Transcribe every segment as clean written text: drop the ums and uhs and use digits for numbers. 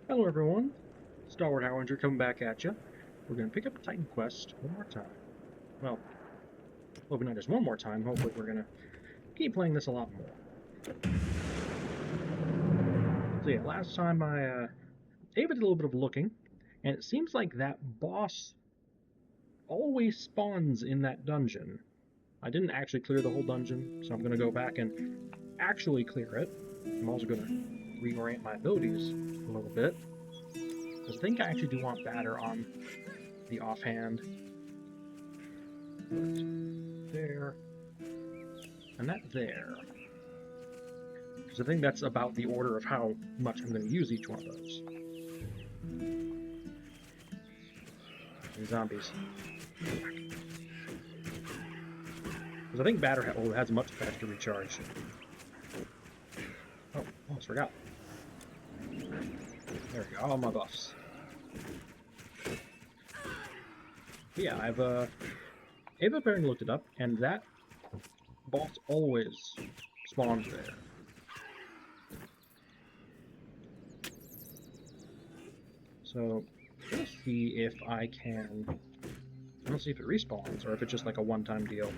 Hello everyone, Stalwart Howenger coming back at you. We're going to pick up a Titan quest one more time. Well, hopefully not just one more time, hopefully we're going to keep playing this a lot more. So yeah, last time Ava did a little bit of looking, and it seems like that boss always spawns in that dungeon. I didn't actually clear the whole dungeon, so I'm going to go back and actually clear it. I'm also going to reorient my abilities a little bit, because I think I actually do want batter on the offhand. But there, and that there. Because I think that's about the order of how much I'm going to use each one of those. And zombies. Because I think batter has much faster recharge. Oh, almost forgot. There we go, all my buffs. But yeah, Ava apparently looked it up, and that boss always spawns there. So, let's see if I can... Let's see if it respawns, or if it's just like a one-time deal.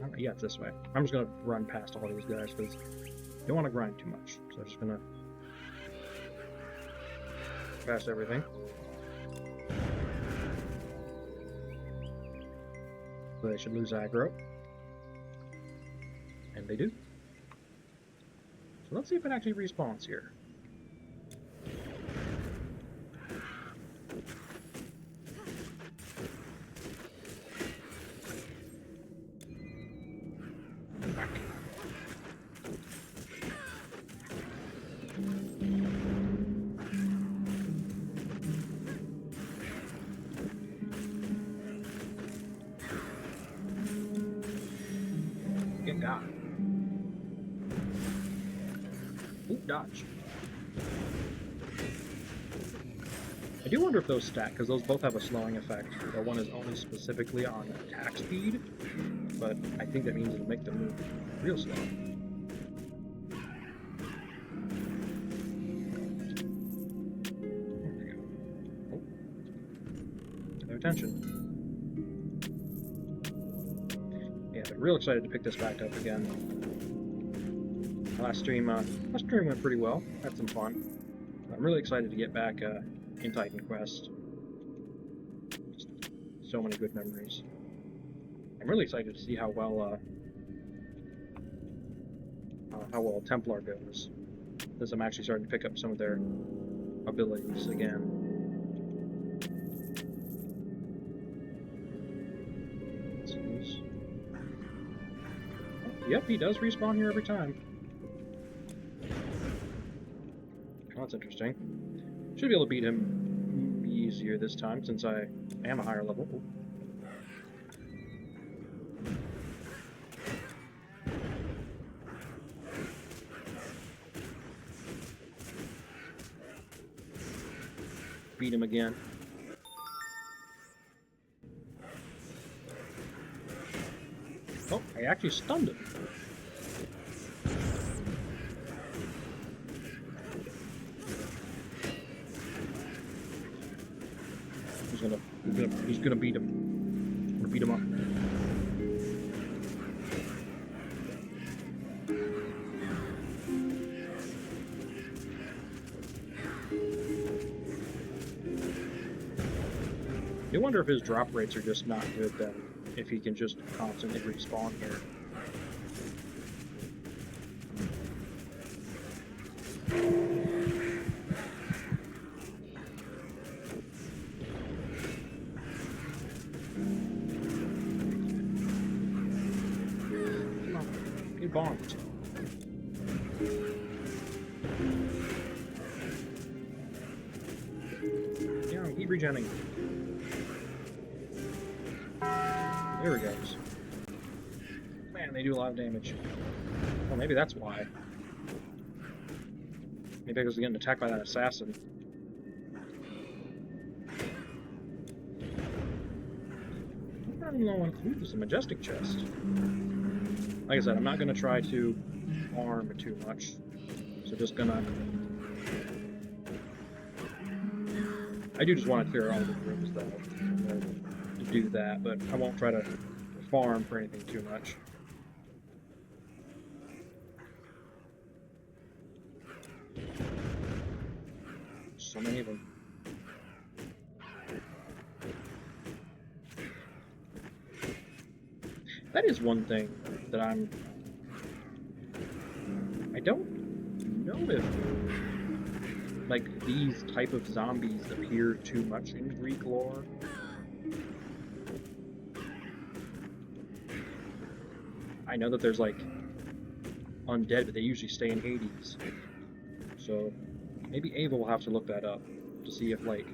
Alright, yeah, it's this way. I'm just gonna run past all these guys, because I don't want to grind too much. So I'm just gonna... past everything. So they should lose aggro. And they do. So let's see if it actually respawns here. Back. Get got. Ooh, dodge. I do wonder if those stack, because those both have a slowing effect. The one is only specifically on attack speed, but I think that means it'll make them move real slow. There we go. Oh. Get their attention. Yeah, I'm real excited to pick this back up again. Last stream went pretty well. Had some fun. I'm really excited to get back in Titan Quest. Just so many good memories. I'm really excited to see how well Templar goes. Because I'm actually starting to pick up some of their abilities again. Yep, he does respawn here every time. Oh, that's interesting. Should be able to beat him easier this time, since I am a higher level. Ooh. Beat him again. Oh, I actually stunned him. He's gonna beat him. I'm gonna beat him up. I wonder if his drop rates are just not good then, if he can just constantly respawn here. Get bonked. Yeah, keep regenning. There he goes. Man, they do a lot of damage. Well, maybe that's why. Maybe I was getting attacked by that assassin. running low on food. There's a majestic chest. Like I said, I'm not going to try to farm too much. So just gonna... I do just want to clear all the rooms, though, to do that, but I won't try to farm for anything too much. So many of them. That is one thing that I don't know if, like, these type of zombies appear too much in Greek lore. I know that there's, like, undead, but they usually stay in Hades. So, maybe Ava will have to look that up to see if, like,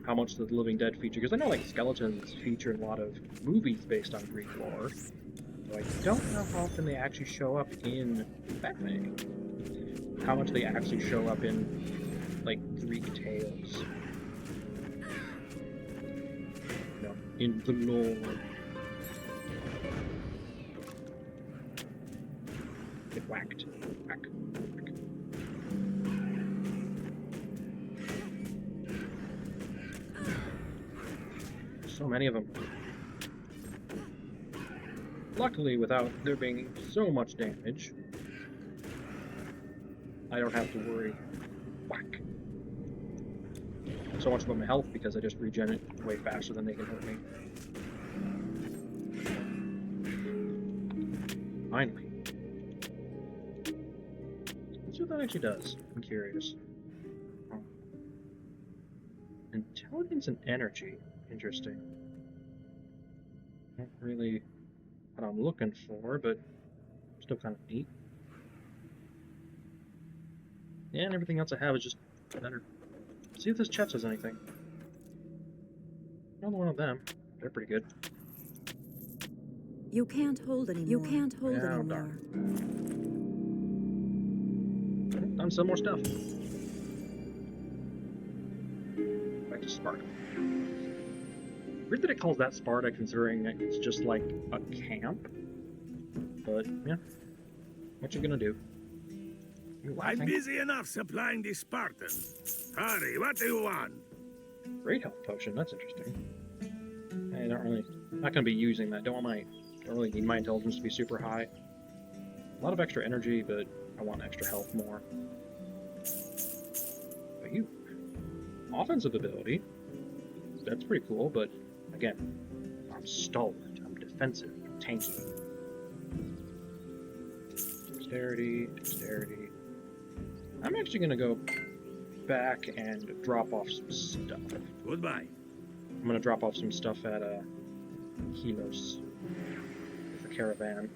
how much the living dead feature, because I know, like, skeletons feature in a lot of movies based on Greek lore. So I don't know how often they actually show up in Batman. How much they actually show up in, like, Greek tales. You know, in the lore. Get whacked. Whack. Whack. So many of them. Luckily, without there being so much damage, I don't have to worry. Whack. So much about my health because I just regen it way faster than they can hurt me. Finally. Let's see what that actually does. I'm curious. Oh. Intelligence and energy. Interesting. Not really what I'm looking for, but still kind of neat. Yeah, and everything else I have is just better. See if this chest has anything. Another one of them. They're pretty good. You can't hold anymore. You can't hold Yeah, anymore. darn. Done some more stuff. Back to Sparta. Weird that it calls that Sparta, considering it's just like a camp. But yeah, what you gonna do? I'm busy enough supplying the Spartans. Hurry, what do you want? Great health potion. That's interesting. I don't really, not gonna be using that. Don't really need my intelligence to be super high. A lot of extra energy, but I want extra health more. But you, offensive ability. That's pretty cool, but again, I'm stalwart. I'm defensive. I'm tanky. Dexterity, dexterity. I'm actually gonna go back and drop off some stuff. Goodbye. I'm gonna drop off some stuff at Helos with the caravan.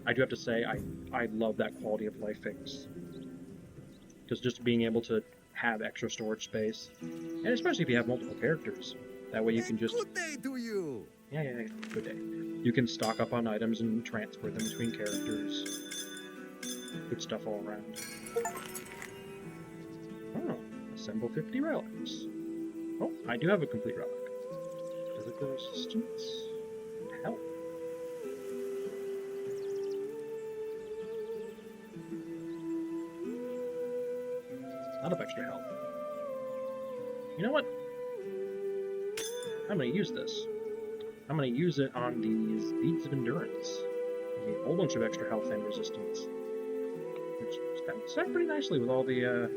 I do have to say I love that quality of life fix. Because just being able to have extra storage space, and especially if you have multiple characters, that way you can just... Good day to you! Yeah, good day. You can stock up on items and transport them between characters. Good stuff all around. Oh, assemble 50 relics. Oh, I do have a complete relic. Physical resistance and health. A lot of extra health. You know what? I'm going to use this. I'm going to use it on these beads of endurance. Give me a whole bunch of extra health and resistance. Which stack pretty nicely with all the,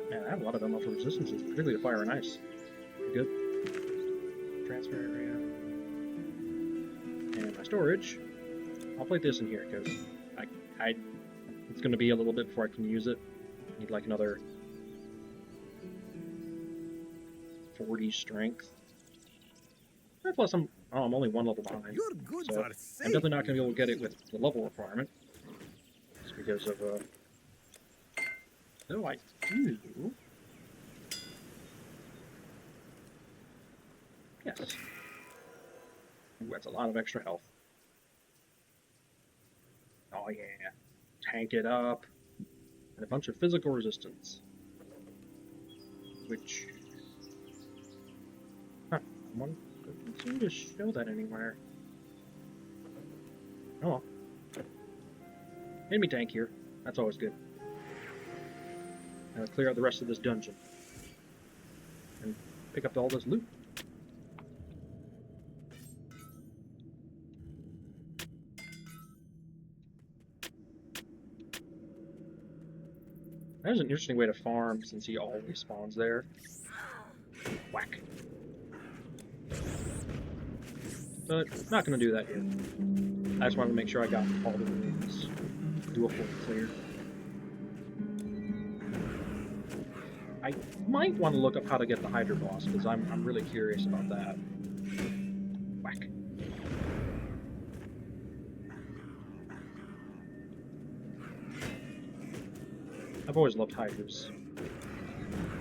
Man, I have a lot of elemental resistances, particularly to fire and ice. Pretty good. Transfer area. And my storage. I'll plate this in here, because it's going to be a little bit before I can use it. Need like another 40 strength. And plus, I'm only one level behind. You're good so for I'm safe. definitely not going to be able to get it with the level requirement. Just because of, though I do... Yes. Ooh, that's a lot of extra health. Oh yeah. Tank it up. And a bunch of physical resistance. Which... Huh, one Doesn't seem to show that anywhere. Oh well. Enemy tank here. That's always good. Now clear out the rest of this dungeon. And pick up all this loot. There's an interesting way to farm since he always spawns there. Whack. But not gonna do that here. I just wanted to make sure I got all the rooms. Do a full clear. I might want to look up how to get the Hydra boss, because I'm really curious about that. Whack. I've always loved Hydras.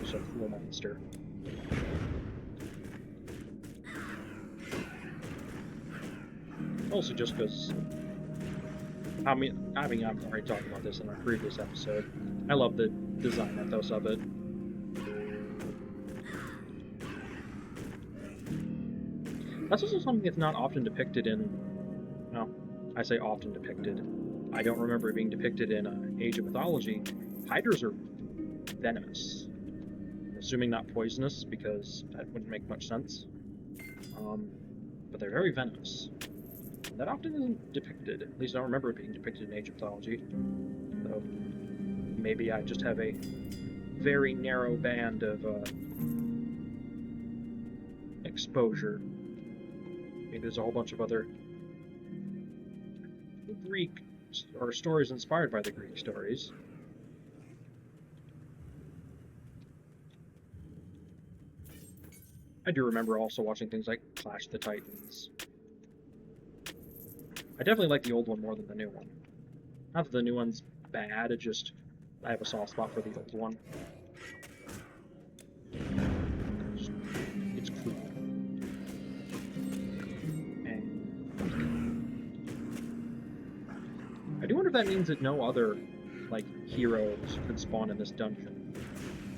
It's a cool monster. Also just because, I mean, I've already talked about this in our previous episode. I love the design ethos of it. That's also something that's not often depicted in, well, I say often depicted. I don't remember it being depicted in Age of Mythology. Hydras are venomous. Assuming not poisonous, because that wouldn't make much sense. But they're very venomous. That often isn't depicted. At least I don't remember it being depicted in Age of Mythology. So maybe I just have a very narrow band of exposure. Maybe there's a whole bunch of other Greek or stories inspired by the Greek stories. I do remember also watching things like Clash of the Titans. I definitely like the old one more than the new one. Not that the new one's bad, it just, I have a soft spot for the old one. It's cool. I do wonder if that means that no other, like, heroes could spawn in this dungeon.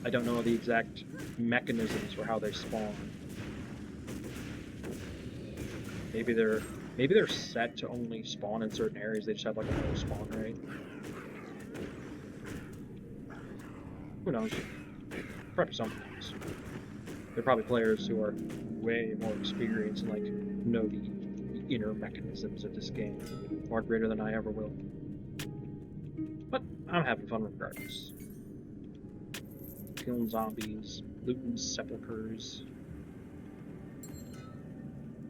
I don't know the exact mechanisms for how they spawn. Maybe they're set to only spawn in certain areas. They just have like a low spawn rate. Who knows? Probably something else. They're probably players who are way more experienced and like know the inner mechanisms of this game far greater than I ever will. But I'm having fun regardless. Killing zombies, looting sepulchers.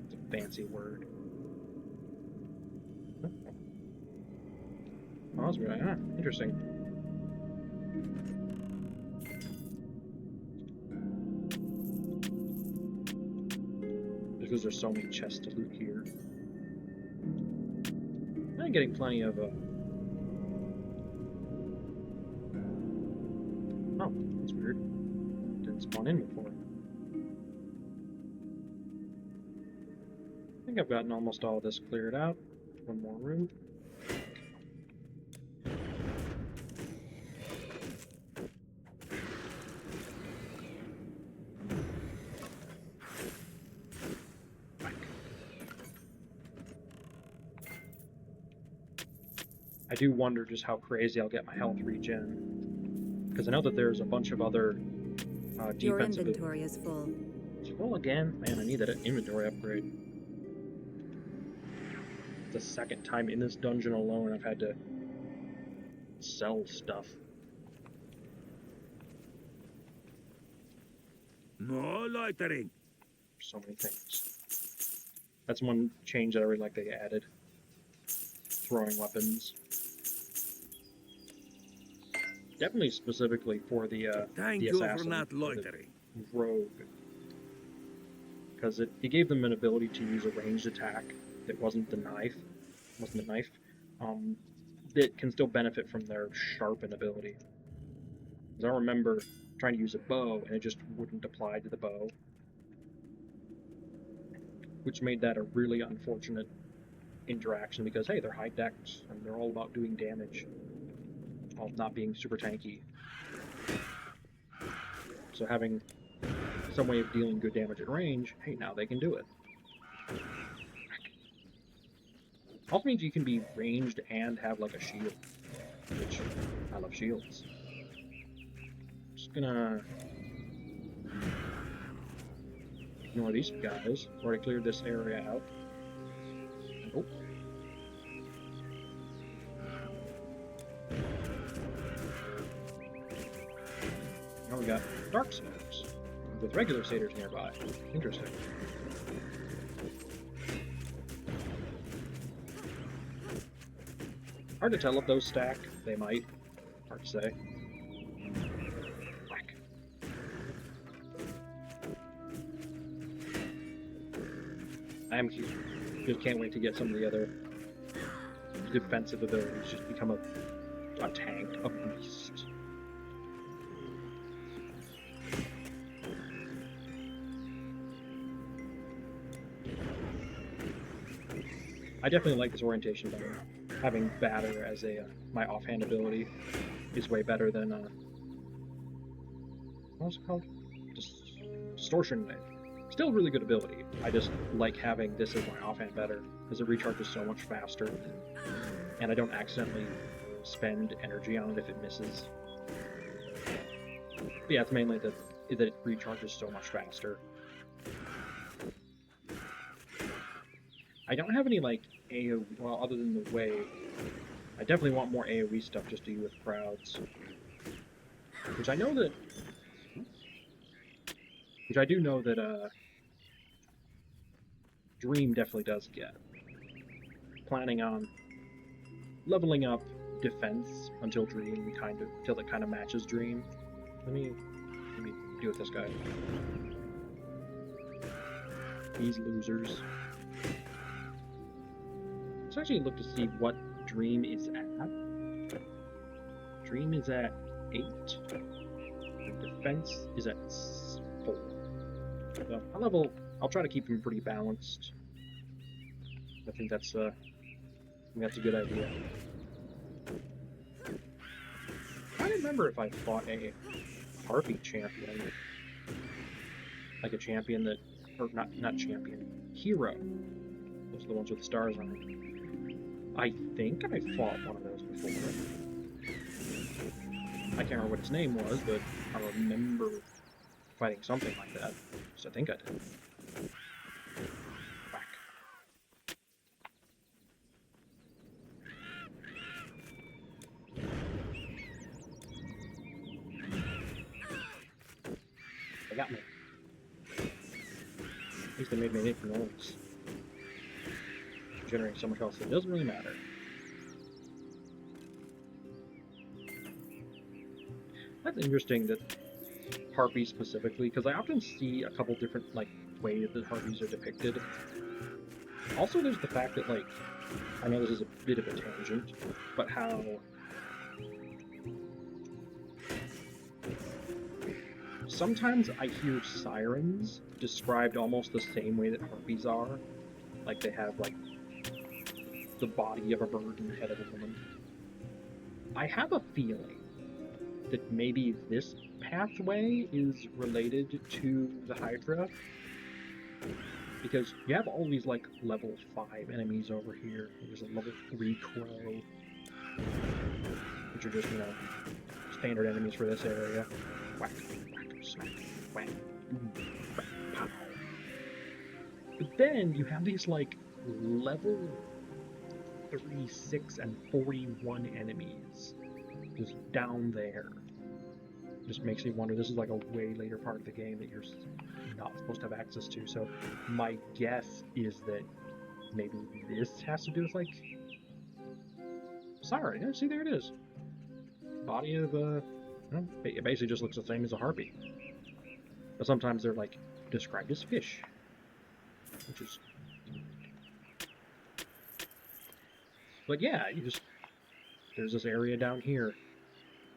It's a fancy word. Oh, that's really interesting. Because there's so many chests to loot here. I'm getting plenty of oh, that's weird. Didn't spawn in before. I think I've gotten almost all of this cleared out. One more room. I do wonder just how crazy I'll get my health regen. Because I know that there's a bunch of other defensive... Your inventory is full. Full again? Man, I need that inventory upgrade. The second time in this dungeon alone I've had to sell stuff. No loitering. So many things. That's one change that I really like they added. Throwing weapons. Definitely specifically for the Thank you assassin, for not the loitering. rogue. Because it gave them an ability to use a ranged attack that wasn't the knife. That can still benefit from their sharpen ability. Because I remember trying to use a bow and it just wouldn't apply to the bow. Which made that a really unfortunate interaction because, hey, they're high dex and they're all about doing damage while not being super tanky. So having some way of dealing good damage at range, hey, now they can do it. Also means you can be ranged and have like a shield, which I love shields. Just gonna ignore these guys. Already cleared this area out. Oh. Now we got dark satyrs with regular satyrs nearby. Interesting. Hard to tell if those stack. They might. Hard to say. Whack. Just can't wait to get some of the other defensive abilities. Just become a tank, a beast. I definitely like this orientation better. Having batter as a my offhand ability is way better than what was it called? Distortion Wave. Still a really good ability. I just like having this as my offhand better because it recharges so much faster, and I don't accidentally spend energy on it if it misses. But yeah, it's mainly that it recharges so much faster. I don't have any, like, AoE, well, other than the wave. I definitely want more AoE stuff just to do with crowds. Which I know that... Which I do know that, Dream definitely does get. Planning on leveling up defense until Dream until it kind of matches Dream. Let me deal with this guy. These losers. Let's actually look to see what Dream is at. Dream is at 8. The defense is at 4. So I'll try to keep him pretty balanced. I think that's a good idea. I don't remember if I fought a Harpy champion. Like a champion that, or not champion, hero. Those are the ones with the stars on them. I think I fought one of those before. I can't remember what its name was, but I remember fighting something like that. So I think I did. Whack. They got me. At least they made me make noise. Generating so much else, it doesn't really matter. That's interesting that harpies specifically, because I often see a couple different like ways that harpies are depicted. Also, there's the fact that, like, I know this is a bit of a tangent, but how sometimes I hear sirens described almost the same way that harpies are. Like they have like the body of a bird and the head of a woman. I have a feeling that maybe this pathway is related to the Hydra, because you have all these like level 5 enemies over here. There's a level 3 crow, which are just, you know, standard enemies for this area. Whack, whack, smack, whack, boom, whack, pow. But then you have these like level 36 and 41 enemies just down there. Just makes me wonder, this is like a way later part of the game that you're not supposed to have access to, so my guess is that maybe this has to do with, like, sorry, yeah, see, there it is. Body of, it basically just looks the same as a harpy. But sometimes they're, like, described as fish, which is... But yeah, there's this area down here.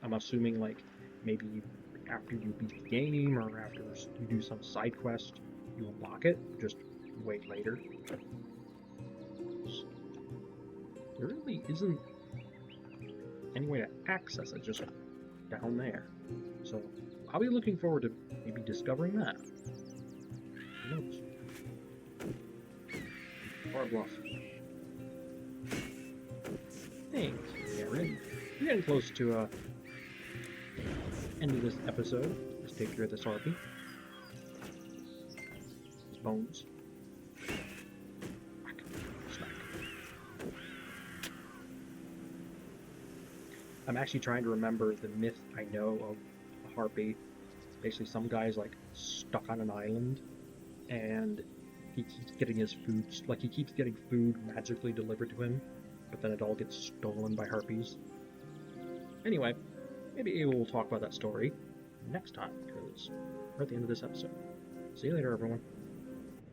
I'm assuming, like, maybe after you beat the game or after you do some side quest, you unlock it. Just wait later. There really isn't any way to access it, just down there. So I'll be looking forward to maybe discovering that. Who knows? Far bluff. Thanks. Yeah, we're getting close to end of this episode. Let's take care of this harpy. His bones. Whack. Smack. I'm actually trying to remember the myth I know of a harpy. Basically, some guy's like stuck on an island, and he keeps getting his food, like he keeps getting food magically delivered to him, but then it all gets stolen by harpies. Anyway, maybe we'll talk about that story next time, because we're at the end of this episode. See you later, everyone.